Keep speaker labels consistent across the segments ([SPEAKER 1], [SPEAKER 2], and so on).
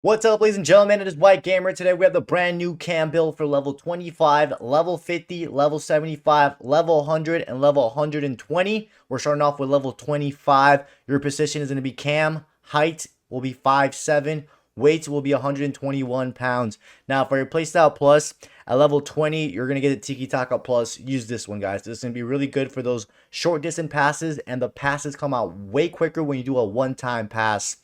[SPEAKER 1] What's up, ladies and gentlemen? It is White Gamer. Today we have the brand new cam build for level 25, level 50, level 75, level 100, and level 120. We're starting off with level 25. Your position is going to be cam. Height will be 5'7". Weight will be 121 pounds. Now, for your playstyle plus, at level 20, you're going to get a Tiki Taka plus. Use this one, guys. This is going to be really good for those short distance passes, and the passes come out way quicker when you do a one-time pass.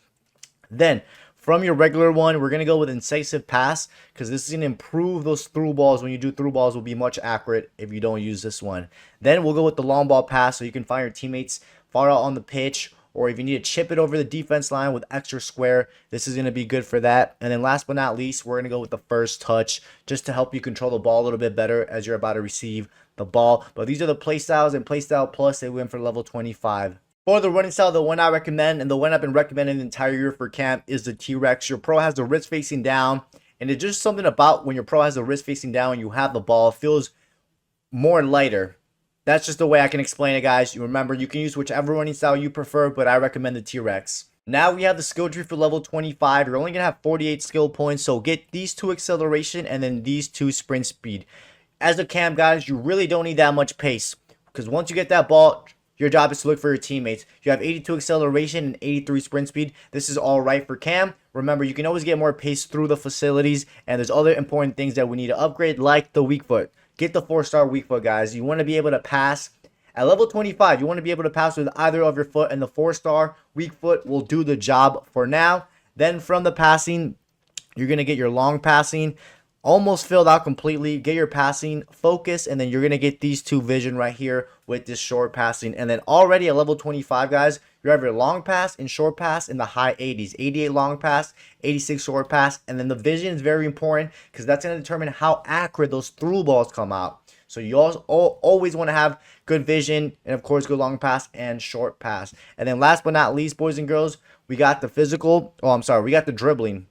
[SPEAKER 1] Then, from your regular one, we're going to go with incisive pass because this is going to improve those through balls. When you do through balls, will be much accurate if you don't use this one. Then we'll go with the long ball pass so you can find your teammates far out on the pitch, or if you need to chip it over the defense line with extra square, this is going to be good for that. And then last but not least, we're going to go with the first touch just to help you control the ball a little bit better as you're about to receive the ball. But these are the playstyles, and playstyle plus, they win for level 25. For the running style, the one I recommend, and the one I've been recommending the entire year for camp, is the T-Rex. Your pro has the wrist facing down, and it's just something about when your pro has the wrist facing down and you have the ball, it feels more lighter. That's just the way I can explain it, guys. You remember, you can use whichever running style you prefer, but I recommend the T-Rex. Now we have the skill tree for level 25. You're only going to have 48 skill points, so get these two acceleration and then these two sprint speed. As a cam, guys, you really don't need that much pace, because once you get that ball, your job is to look for your teammates. You have 82 acceleration and 83 sprint speed. This is all right for cam. Remember, you can always get more pace through the facilities, and there's other important things that we need to upgrade, like the weak foot. Get the 4-star weak foot, guys. You want to be able to pass. At level 25, you want to be able to pass with either of your foot, and the 4-star weak foot will do the job for now. Then from the passing, you're going to get your long passing almost filled out completely. Get your passing focus, and then you're going to get these two vision right here with this short passing. And then already at level 25, guys, you have your long pass and short pass in the high 80s. 88 long pass, 86 short pass. And then the vision is very important because that's going to determine how accurate those through balls come out. So you also always want to have good vision, and of course good long pass and short pass. And then last but not least, boys and girls, we got the physical. We got the dribbling.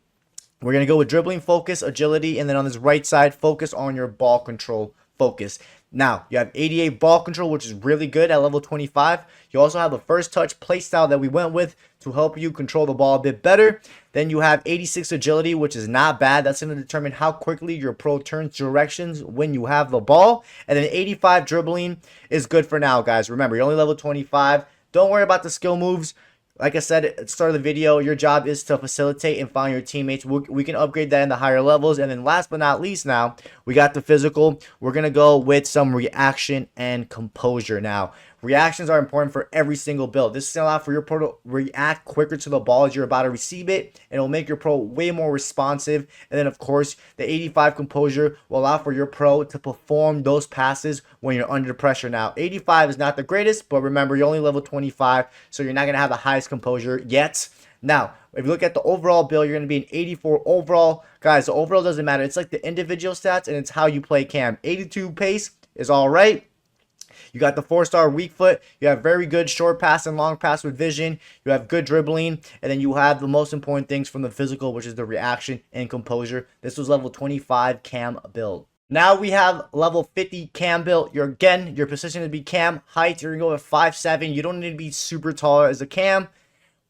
[SPEAKER 1] We're going to go with dribbling, focus, agility, and then on this right side, focus on your ball control focus. Now, you have 88 ball control, which is really good at level 25. You also have the first touch play style that we went with to help you control the ball a bit better. Then you have 86 agility, which is not bad. That's going to determine how quickly your pro turns directions when you have the ball. And then 85 dribbling is good for now, guys. Remember, you're only level 25. Don't worry about the skill moves. Like I said at the start of the video, your job is to facilitate and find your teammates. We can upgrade that in the higher levels. And then last but not least, now, we got the physical. We're going to go with some reaction and composure now. Reactions are important for every single build. This is going to allow for your pro to react quicker to the ball as you're about to receive it, and it'll make your pro way more responsive. And then, of course, the 85 composure will allow for your pro to perform those passes when you're under pressure. Now, 85 is not the greatest, but remember, you're only level 25, so you're not going to have the highest composure yet. Now, if you look at the overall build, you're going to be an 84 overall. Guys, the overall doesn't matter. It's like the individual stats, and it's how you play cam. 82 pace is all right. You got the 4-star weak foot. You have very good short pass and long pass with vision. You have good dribbling. And then you have the most important things from the physical, which is the reaction and composure. This was level 25 cam build. Now we have level 50 cam build. Your position to be cam. Height, you're going to go with 5'7". You don't need to be super tall as a cam.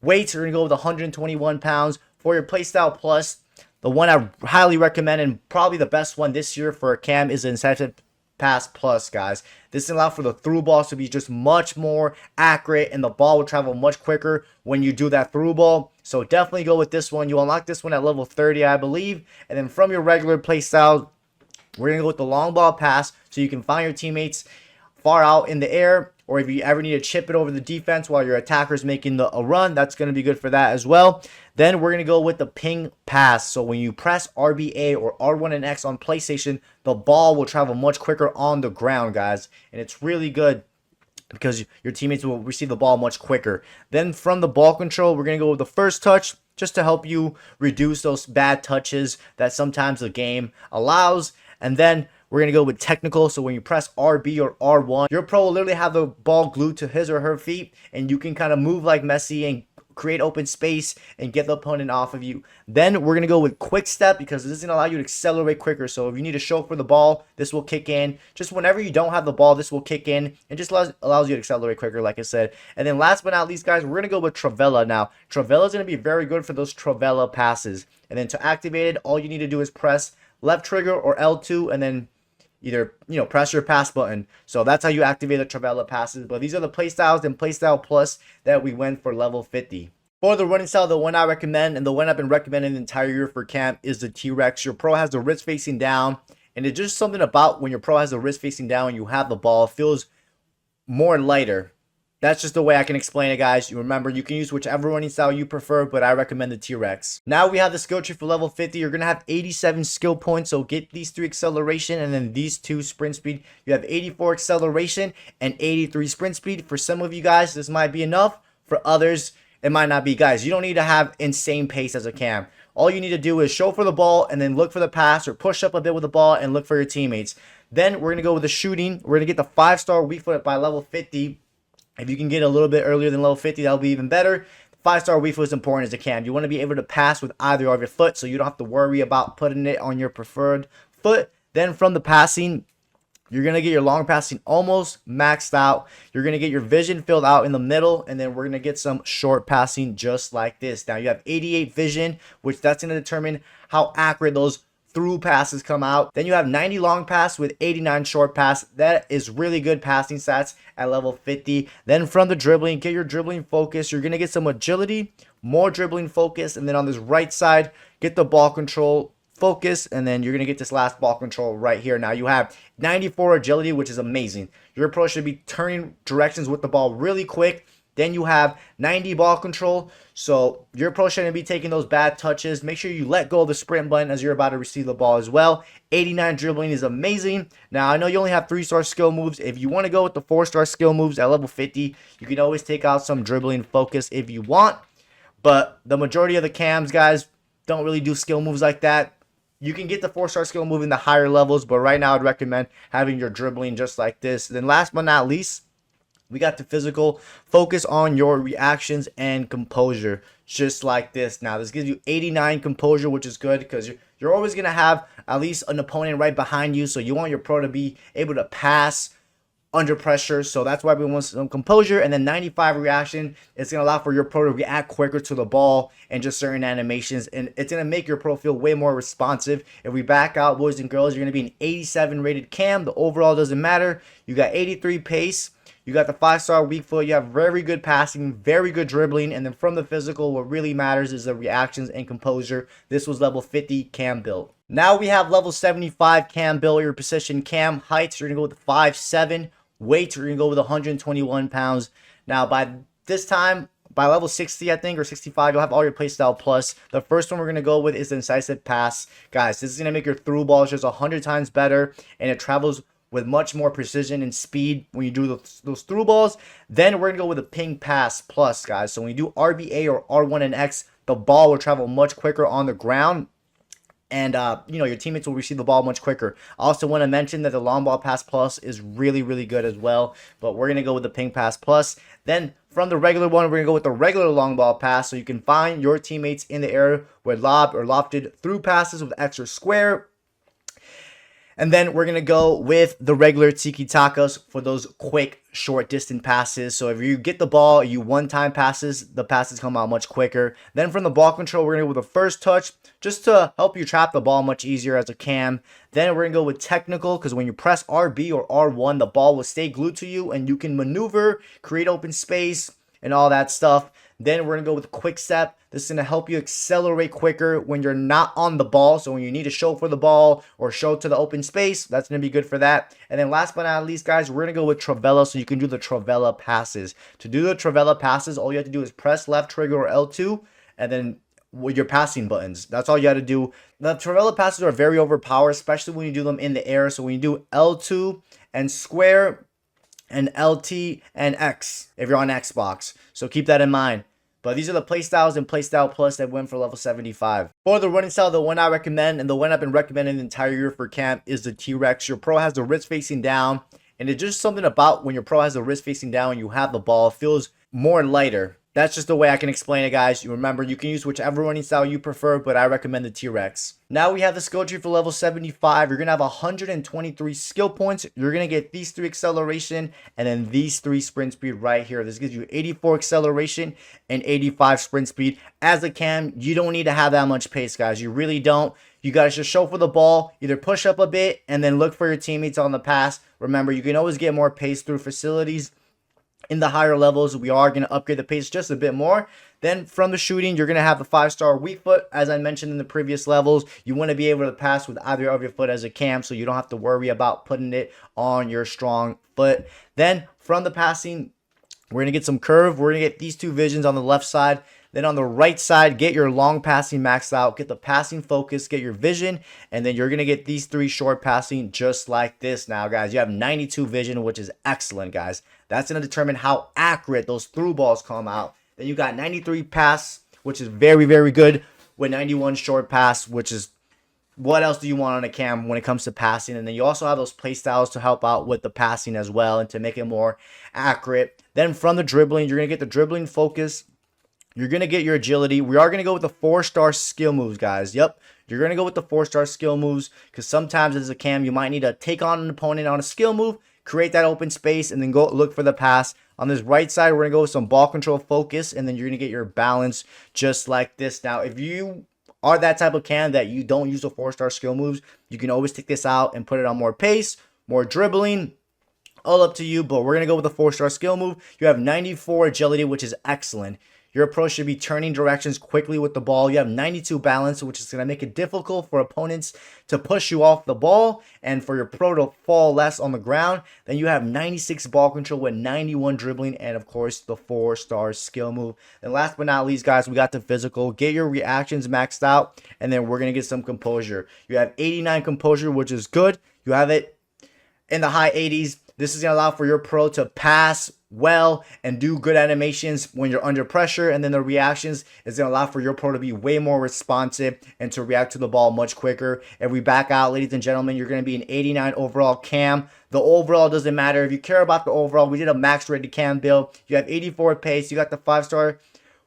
[SPEAKER 1] Weight, you're going to go with 121 pounds. For your playstyle plus, the one I highly recommend, and probably the best one this year for a cam, is the incisive pass plus, guys. This allows for the through balls to be just much more accurate, and the ball will travel much quicker when you do that through ball. So definitely go with this one. You unlock this one at level 30, I believe. And then from your regular play style, we're going to go with the long ball pass so you can find your teammates far out in the air, or if you ever need to chip it over the defense while your attacker is making a run, that's going to be good for that as well. Then we're going to go with the ping pass. So when you press RBA or R1 and X on PlayStation, the ball will travel much quicker on the ground, guys. And it's really good because your teammates will receive the ball much quicker. Then from the ball control, we're going to go with the first touch just to help you reduce those bad touches that sometimes the game allows. And then we're going to go with technical. So when you press RB or R1, your pro will literally have the ball glued to his or her feet, and you can kind of move like Messi and create open space, and get the opponent off of you. Then we're going to go with quick step because this is going to allow you to accelerate quicker. So if you need to show for the ball, this will kick in. Just whenever you don't have the ball, this will kick in and just allows you to accelerate quicker, like I said. And then last but not least, guys, we're going to go with Travella now. Travella is going to be very good for those Travella passes. And then to activate it, all you need to do is press left trigger or L2 and then either, press your pass button. So that's how you activate the Travella passes. But these are the playstyles and playstyle plus that we went for level 50. For the running style, the one I recommend and the one I've been recommending the entire year for camp is the T-Rex. Your pro has the wrist facing down, and it's just something about when your pro has the wrist facing down and you have the ball, it feels more lighter. That's just the way I can explain it, guys. You remember, you can use whichever running style you prefer, but I recommend the T-Rex. Now we have the skill tree for level 50. You're going to have 87 skill points, so get these 3 acceleration and then these 2 sprint speed. You have 84 acceleration and 83 sprint speed. For some of you guys, this might be enough. For others, it might not be. Guys, you don't need to have insane pace as a cam. All you need to do is show for the ball and then look for the pass or push up a bit with the ball and look for your teammates. Then we're going to go with the shooting. We're going to get the 5-star weak foot by level 50. If you can get a little bit earlier than level 50, that'll be even better. 5-star weak foot is important as a cam. You want to be able to pass with either of your foot so you don't have to worry about putting it on your preferred foot. Then from the passing, you're going to get your long passing almost maxed out. You're going to get your vision filled out in the middle. And then we're going to get some short passing just like this. Now you have 88 vision, which that's going to determine how accurate those through passes come out. Then you have 90 long pass with 89 short pass. That is really good passing stats at level 50. Then from the dribbling, get your dribbling focus. You're going to get some agility, more dribbling focus. And then on this right side, get the ball control focus. And then you're going to get this last ball control right here. Now you have 94 agility, which is amazing. Your approach should be turning directions with the ball really quick. Then you have 90 ball control. So your approach shouldn't be taking those bad touches. Make sure you let go of the sprint button as you're about to receive the ball as well. 89 dribbling is amazing. Now, I know you only have 3-star skill moves. If you want to go with the 4-star skill moves at level 50, you can always take out some dribbling focus if you want. But the majority of the cams, guys, don't really do skill moves like that. You can get the 4-star skill move in the higher levels, but right now I'd recommend having your dribbling just like this. Then last but not least, we got the physical. Focus on your reactions and composure, just like this. Now, this gives you 89 composure, which is good because you're always going to have at least an opponent right behind you. So you want your pro to be able to pass under pressure. So that's why we want some composure. And then 95 reaction. It's going to allow for your pro to react quicker to the ball and just certain animations. And it's going to make your pro feel way more responsive. If we back out, boys and girls, you're going to be an 87 rated cam. The overall doesn't matter. You got 83 pace. You got the 5-star weak foot. You have very good passing, very good dribbling. And then from the physical, what really matters is the reactions and composure. This was level 50 cam build. Now we have level 75 cam build. Your position cam heights, you're going to go with 5'7". Weights, you're going to go with 121 pounds. Now by this time, by level 60, I think, or 65, you'll have all your playstyle plus. The first one we're going to go with is the incisive pass. Guys, this is going to make your through balls just 100 times better. And it travels with much more precision and speed when you do those through balls. Then we're going to go with a ping pass plus, guys. So when you do RBA or R1 and X, the ball will travel much quicker on the ground. And, your teammates will receive the ball much quicker. I also want to mention that the long ball pass plus is really, really good as well. But we're going to go with the ping pass plus. Then from the regular one, we're going to go with the regular long ball pass. So you can find your teammates in the air with lob or lofted through passes with extra square. And then we're going to go with the regular tiki-takas for those quick, short distance passes. So if you get the ball, you one-time passes, the passes come out much quicker. Then from the ball control, we're going to go with the first touch just to help you trap the ball much easier as a cam. Then we're going to go with technical because when you press RB or R1, the ball will stay glued to you and you can maneuver, create open space, and all that stuff. Then we're going to go with quick step. This is going to help you accelerate quicker when you're not on the ball. So when you need to show for the ball or show to the open space, that's going to be good for that. And then last but not least, guys, we're going to go with Travella so you can do the Travella passes. To do the Travella passes, all you have to do is press left trigger or L2 and then with your passing buttons. That's all you got to do. The Travella passes are very overpowered, especially when you do them in the air. So when you do L2 and square and LT and X if you're on Xbox. So keep that in mind. But these are the playstyles and playstyle plus that went for level 75. For the running style, the one I recommend and the one I've been recommending the entire year for camp is the T-Rex. Your pro has the wrist facing down. And it's just something about when your pro has the wrist facing down and you have the ball, it feels more lighter. That's just the way I can explain it, guys. You remember, you can use whichever running style you prefer, but I recommend the T-Rex. Now we have the skill tree for level 75. You're going to have 123 skill points. You're going to get these 3 acceleration and then these 3 sprint speed right here. This gives you 84 acceleration and 85 sprint speed. As a cam, you don't need to have that much pace, guys. You really don't. You got to just show for the ball, either push up a bit and then look for your teammates on the pass. Remember, you can always get more pace through facilities. In the higher levels, we are going to upgrade the pace just a bit more. Then from the shooting, you're going to have the 5-star weak foot. As I mentioned in the previous levels, you want to be able to pass with either of your foot as a cam, so you don't have to worry about putting it on your strong foot. Then from the passing, we're going to get some curve. We're going to get these 2 visions on the left side. Then on the right side, get your long passing maxed out, get the passing focus, get your vision, and then you're going to get these 3 short passing just like this. Now, guys, you have 92 vision, which is excellent, guys. That's going to determine how accurate those through balls come out. Then you got 93 pass, which is very, very good, with 91 short pass, which is what else do you want on a cam when it comes to passing? And then you also have those play styles to help out with the passing as well and to make it more accurate. Then from the dribbling, you're going to get the dribbling focus. You're going to get your agility. We are going to go with the 4-star skill moves, guys. Yep. You're going to go with the 4-star skill moves because sometimes as a cam, you might need to take on an opponent on a skill move, create that open space, and then go look for the pass. On this right side, we're going to go with some ball control focus, and then you're going to get your balance just like this. Now, if you are that type of cam that you don't use the 4-star skill moves, you can always take this out and put it on more pace, more dribbling, all up to you. But we're going to go with the 4-star skill move. You have 94 agility, which is excellent. Your approach should be turning directions quickly with the ball. You have 92 balance, which is going to make it difficult for opponents to push you off the ball and for your pro to fall less on the ground. Then you have 96 ball control with 91 dribbling and, of course, the 4-star skill move. And last but not least, guys, we got the physical. Get your reactions maxed out, and then we're going to get some composure. You have 89 composure, which is good. You have it in the high 80s. This is going to allow for your pro to pass well and do good animations when you're under pressure. And then the reactions is going to allow for your pro to be way more responsive and to react to the ball much quicker. If we back out, ladies and gentlemen, you're going to be an 89 overall cam. The overall doesn't matter. If you care about the overall, we did a max rated cam build. You have 84 pace. You got the 5-star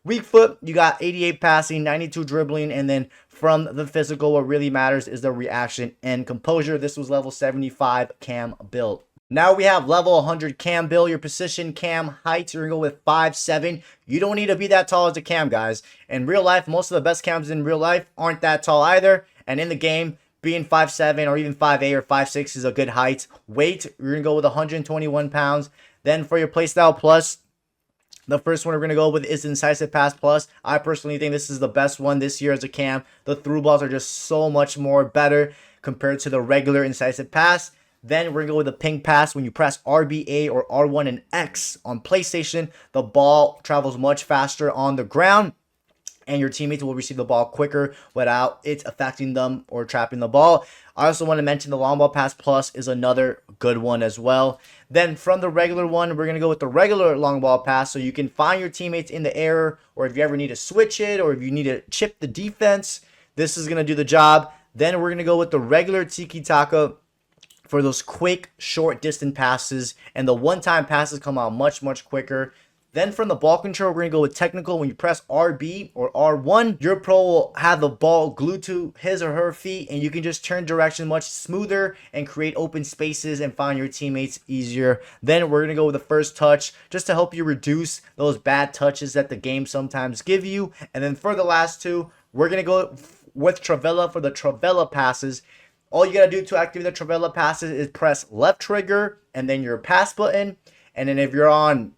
[SPEAKER 1] weak foot. You got 88 passing, 92 dribbling. And then from the physical, what really matters is the reaction and composure. This was level 75 cam build. Now we have level 100 cam build. Your position cam height, you're going to go with 5'7". You don't need to be that tall as a cam, guys. In real life, most of the best cams in real life aren't that tall either. And in the game, being 5'7" or even 5'8" or 5'6" is a good height. Weight, you're going to go with 121 pounds. Then for your playstyle plus, the first one we're going to go with is Incisive Pass Plus. I personally think this is the best one this year as a cam. The through balls are just so much more better compared to the regular Incisive Pass. Then we're going to go with the ping pass. When you press RBA or R1 and X on PlayStation, the ball travels much faster on the ground, and your teammates will receive the ball quicker without it affecting them or trapping the ball. I also want to mention the long ball pass plus is another good one as well. Then from the regular one, we're going to go with the regular long ball pass, so you can find your teammates in the air, or if you ever need to switch it, or if you need to chip the defense, this is going to do the job. Then we're going to go with the regular tiki taka for those quick, short distance passes, and the one-time passes come out much, much quicker. Then from the ball control, we're going to go with technical. When you press RB or R1, your pro will have the ball glued to his or her feet, and you can just turn direction much smoother and create open spaces and find your teammates easier. Then we're going to go with the first touch just to help you reduce those bad touches that the game sometimes give you. And then for the last two, we're going to go with Travella for the Travella passes. All you got to do to activate the Travella passes is press left trigger and then your pass button. And then if you're on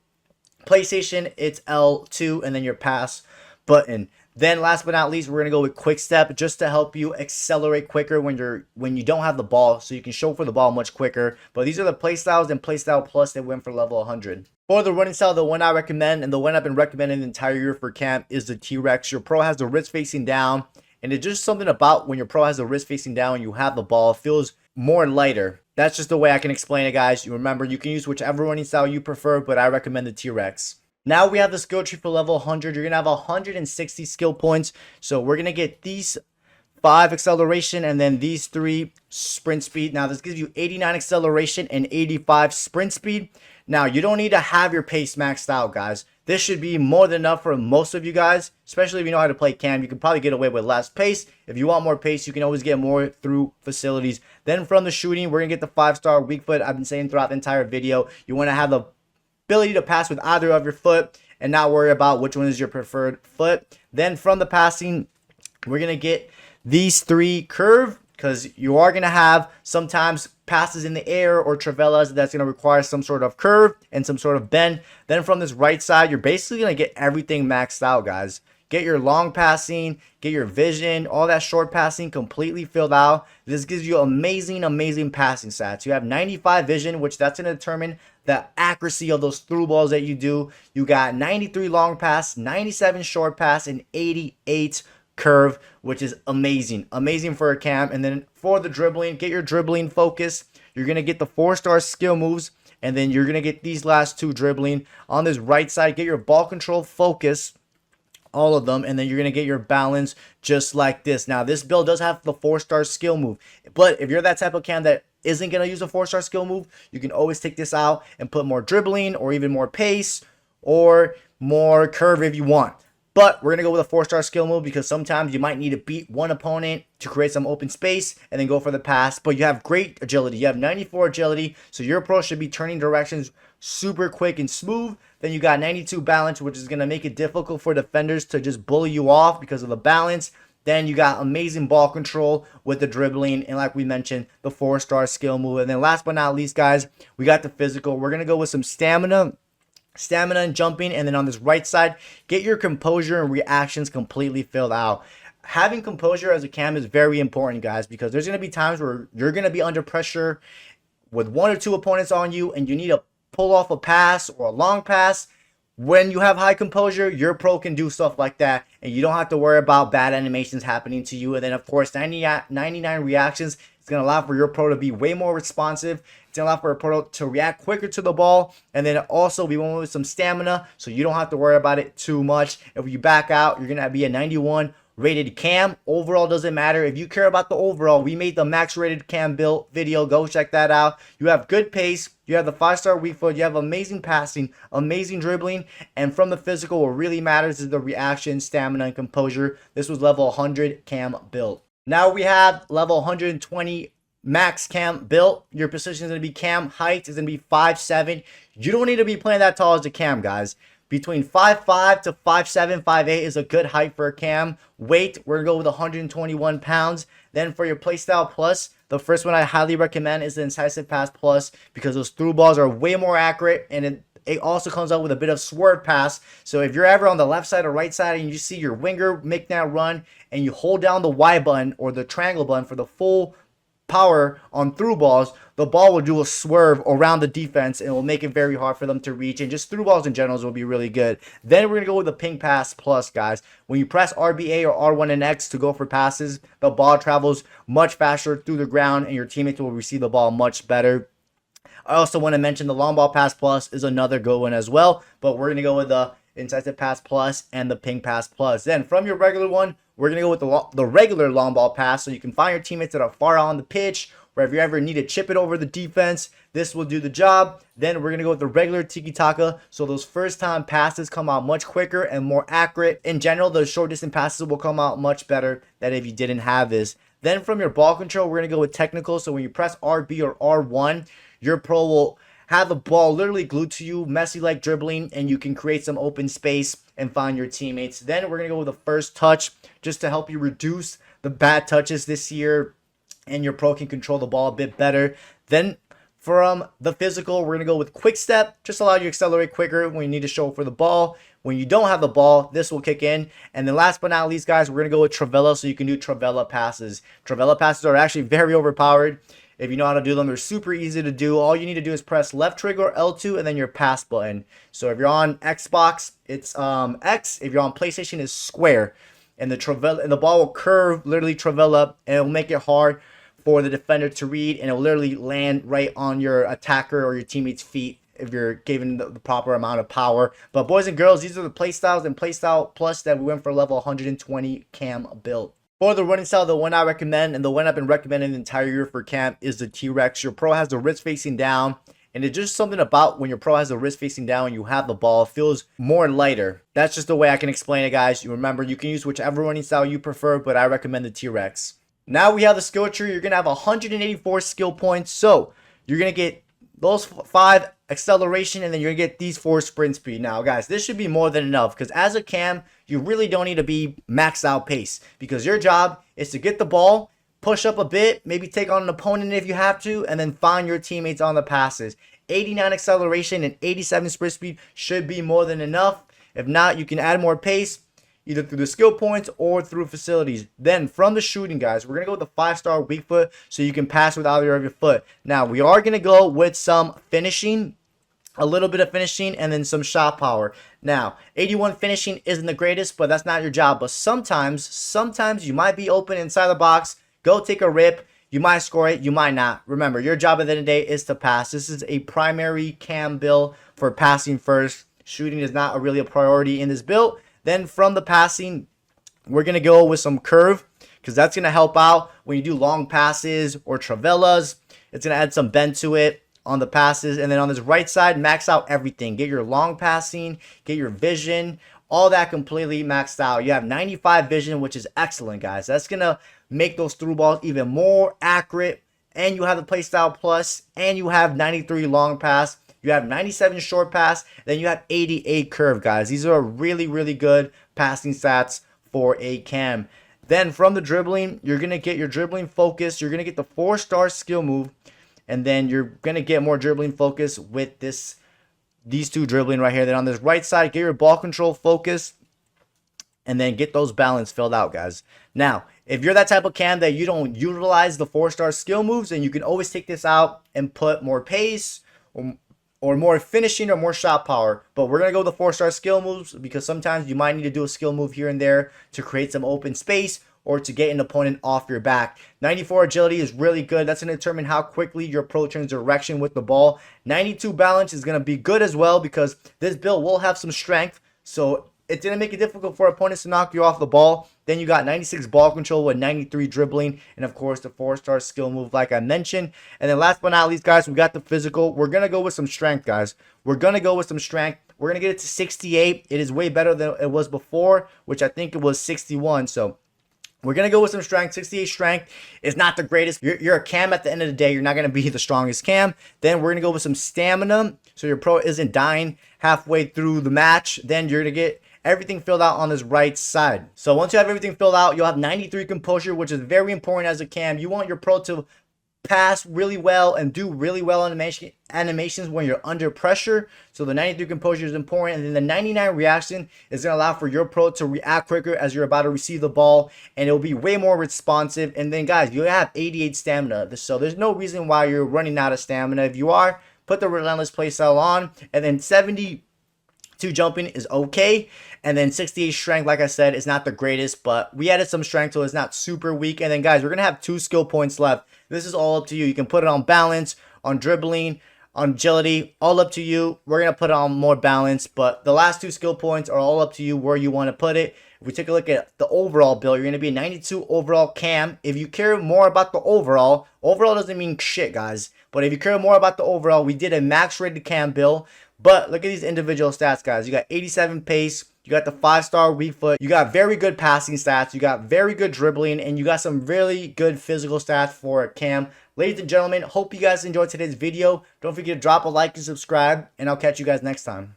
[SPEAKER 1] PlayStation, it's L2 and then your pass button. Then last but not least, we're going to go with quick step just to help you accelerate quicker when you don't have the ball, so you can show for the ball much quicker. But these are the play styles and play style plus that went for level 100. For the running style, the one I recommend and the one I've been recommending the entire year for camp is the T-Rex. Your pro has the wrist facing down. And it's just something about when your pro has the wrist facing down and you have the ball, it feels more lighter. That's just the way I can explain it, guys. You remember, you can use whichever running style you prefer, but I recommend the T-Rex. Now we have the skill tree for level 100. You're going to have 160 skill points. So we're going to get these 5 acceleration and then these 3 sprint speed. Now this gives you 89 acceleration and 85 sprint speed. Now you don't need to have your pace maxed out, guys. This should be more than enough for most of you guys, especially if you know how to play cam. You can probably get away with less pace. If you want more pace, you can always get more through facilities. Then from the shooting, we're going to get the 5-star weak foot. I've been saying throughout the entire video, you want to have the ability to pass with either of your foot and not worry about which one is your preferred foot. Then from the passing, we're going to get these 3 curve, because you are going to have sometimes passes in the air or travellas that's going to require some sort of curve and some sort of bend. Then from this right side, you're basically going to get everything maxed out, guys. Get your long passing, get your vision, all that short passing completely filled out. This gives you amazing, amazing passing stats. You have 95 vision, which that's going to determine the accuracy of those through balls that you do. You got 93 long pass, 97 short pass, and 88 curve, which is amazing for a cam. And then for the dribbling, get your dribbling focus. You're gonna get the 4-star skill moves, and then you're gonna get these last 2 dribbling. On this right side, get your ball control focus, all of them, and then you're gonna get your balance just like this. Now this build does have the 4-star skill move, but if you're that type of cam that isn't gonna use a 4-star skill move, you can always take this out and put more dribbling or even more pace or more curve if you want. But we're going to go with a 4-star skill move because sometimes you might need to beat one opponent to create some open space and then go for the pass. But you have great agility. You have 94 agility, so your approach should be turning directions super quick and smooth. Then you got 92 balance, which is going to make it difficult for defenders to just bully you off because of the balance. Then you got amazing ball control with the dribbling, and like we mentioned, the 4-star skill move. And then last but not least, guys, we got the physical. We're going to go with some stamina and jumping. And then on this right side, get your composure and reactions completely filled out. Having composure as a cam is very important, guys, because there's going to be times where you're going to be under pressure with 1 or 2 opponents on you and you need to pull off a pass or a long pass. When you have high composure, your pro can do stuff like that, and you don't have to worry about bad animations happening to you. And then of course 99 reactions. It's going to allow for your pro to be way more responsive. It's going to allow for a pro to react quicker to the ball. And then also we went with some stamina, so you don't have to worry about it too much. If you back out, you're going to be a 91 rated cam. Overall doesn't matter. If you care about the overall, we made the max rated cam build video. Go check that out. You have good pace. You have the 5-star weak foot. You have amazing passing, amazing dribbling. And from the physical, what really matters is the reaction, stamina, and composure. This was level 100 cam build. Now we have level 120 max cam built. Your position is going to be cam. Height is going to be 5'7". You don't need to be playing that tall as a cam, guys. Between 5'5" to 5'7", 5'8" is a good height for a cam. Weight, we're going to go with 121 pounds. Then for your playstyle plus, the first one I highly recommend is the Incisive Pass Plus, because those through balls are way more accurate, and it also comes out with a bit of swerve pass. So if you're ever on the left side or right side and you see your winger make that run and you hold down the Y button or the triangle button for the full power on through balls, the ball will do a swerve around the defense and it will make it very hard for them to reach. And just through balls in general will be really good. Then we're going to go with the Ping Pass Plus, guys. When you press RBA or R1 and X to go for passes, the ball travels much faster through the ground and your teammates will receive the ball much better. I also want to mention the Long Ball Pass Plus is another good one as well, but we're going to go with the Incisive Pass Plus and the Ping Pass Plus. Then from your regular one, we're going to go with the regular long ball pass, so you can find your teammates that are far out on the pitch, or if you ever need to chip it over the defense, this will do the job. Then we're going to go with the regular tiki-taka, so those first time passes come out much quicker and more accurate. In general, those short distance passes will come out much better than if you didn't have this. Then from your ball control, we're going to go with technical, so when you press RB or R1, your pro will have the ball literally glued to you, Messi-like dribbling, and you can create some open space and find your teammates. Then we're going to go with the first touch, just to help you reduce the bad touches this year, and your pro can control the ball a bit better. Then from the physical, we're going to go with quick step, just allow you to accelerate quicker when you need to show for the ball. When you don't have the ball, this will kick in. And then last but not least, guys, we're going to go with Travella, so you can do Travella passes. Travella passes are actually very overpowered. If you know how to do them, they're super easy to do. All you need to do is press left trigger or L2 and then your pass button. So if you're on Xbox, it's X. If you're on PlayStation, it's square. And the ball will curve, literally Travella, and it will make it hard for the defender to read, and it will literally land right on your attacker or your teammate's feet if you're given the proper amount of power. But boys and girls, these are the playstyles and playstyle plus that we went for level 120 cam build. For the running style, the one I recommend, and the one I've been recommending the entire year for camp, is the T-Rex. Your pro has the wrist facing down, And it's just something about when your pro has the wrist facing down and you have the ball, it feels more lighter. That's just the way I can explain it, guys. You remember, you can use whichever running style you prefer, but I recommend the T-Rex. Now we have the skill tree. You're going to have 184 skill points. So you're going to get those 5 acceleration, and then you're going to get these 4 sprint speed. Now, guys, this should be more than enough because as a cam, you really don't need to be maxed out pace because your job is to get the ball, push up a bit, maybe take on an opponent if you have to, and then find your teammates on the passes. 89 acceleration and 87 sprint speed should be more than enough. If not, you can add more pace either through the skill points or through facilities. Then from the shooting, guys, we're going to go with the 5-star weak foot so you can pass with either of your foot. Now, we are going to go with some finishing, a little bit of finishing, and then some shot power. Now, 81 finishing isn't the greatest, but that's not your job. But sometimes you might be open inside the box. Go take a rip. You might score it. You might not. Remember, your job at the end of the day is to pass. This is a primary cam build for passing first. Shooting is not really a priority in this build. Then from the passing, we're going to go with some curve because that's going to help out when you do long passes or travelas. It's going to add some bend to it on the passes. And then on this right side, max out everything. Get your long passing, get your vision, all that completely maxed out. You have 95 vision, which is excellent, guys. That's going to make those through balls even more accurate. And you have the playstyle plus, and you have 93 long pass. You have 97 short pass, then you have 88 curve, guys. These are really, really good passing stats for a cam. Then from the dribbling, you're going to get your dribbling focus. You're going to get the 4-star skill move, and then you're going to get more dribbling focus with these 2 dribbling right here. Then on this right side, get your ball control focus, and then get those balance filled out, guys. Now, if you're that type of cam that you don't utilize the 4-star skill moves, then you can always take this out and put more pace or more finishing or more shot power. But we're going to go with the 4-star skill moves because sometimes you might need to do a skill move here and there to create some open space or to get an opponent off your back. 94 agility is really good. That's going to determine how quickly your pro turns direction with the ball. 92 balance is going to be good as well because this build will have some strength. So it's going to make it difficult for opponents to knock you off the ball. Then you got 96 ball control with 93 dribbling. And of course, the 4-star skill move like I mentioned. And then last but not least, guys, we got the physical. We're going to go with some strength, guys. We're going to go with some strength. We're going to get it to 68. It is way better than it was before, which I think it was 61. So we're going to go with some strength. 68 strength is not the greatest. You're a cam at the end of the day. You're not going to be the strongest cam. Then we're going to go with some stamina so your pro isn't dying halfway through the match. Then you're going to get everything filled out on this right side. So once you have everything filled out, you'll have 93 composure, which is very important as a cam. You want your pro to pass really well and do really well animations when you're under pressure. So the 93 composure is important. And then the 99 reaction is going to allow for your pro to react quicker as you're about to receive the ball, and it'll be way more responsive. And then, guys, you have 88 stamina. So there's no reason why you're running out of stamina. If you are, put the relentless playstyle on. And then 72 jumping is okay. And then 68 strength, like I said, is not the greatest, but we added some strength, so it's not super weak. And then, guys, we're going to have 2 skill points left. This is all up to you. You can put it on balance, on dribbling, on agility, all up to you. We're going to put it on more balance, but the last 2 skill points are all up to you where you want to put it. If we take a look at the overall build, you're going to be a 92 overall cam. If you care more about the overall doesn't mean shit, guys. But if you care more about the overall, we did a max rated cam build. But look at these individual stats, guys. You got 87 pace. You got the 5-star weak foot. You got very good passing stats. You got very good dribbling. And you got some really good physical stats for a cam. Ladies and gentlemen, hope you guys enjoyed today's video. Don't forget to drop a like and subscribe. And I'll catch you guys next time.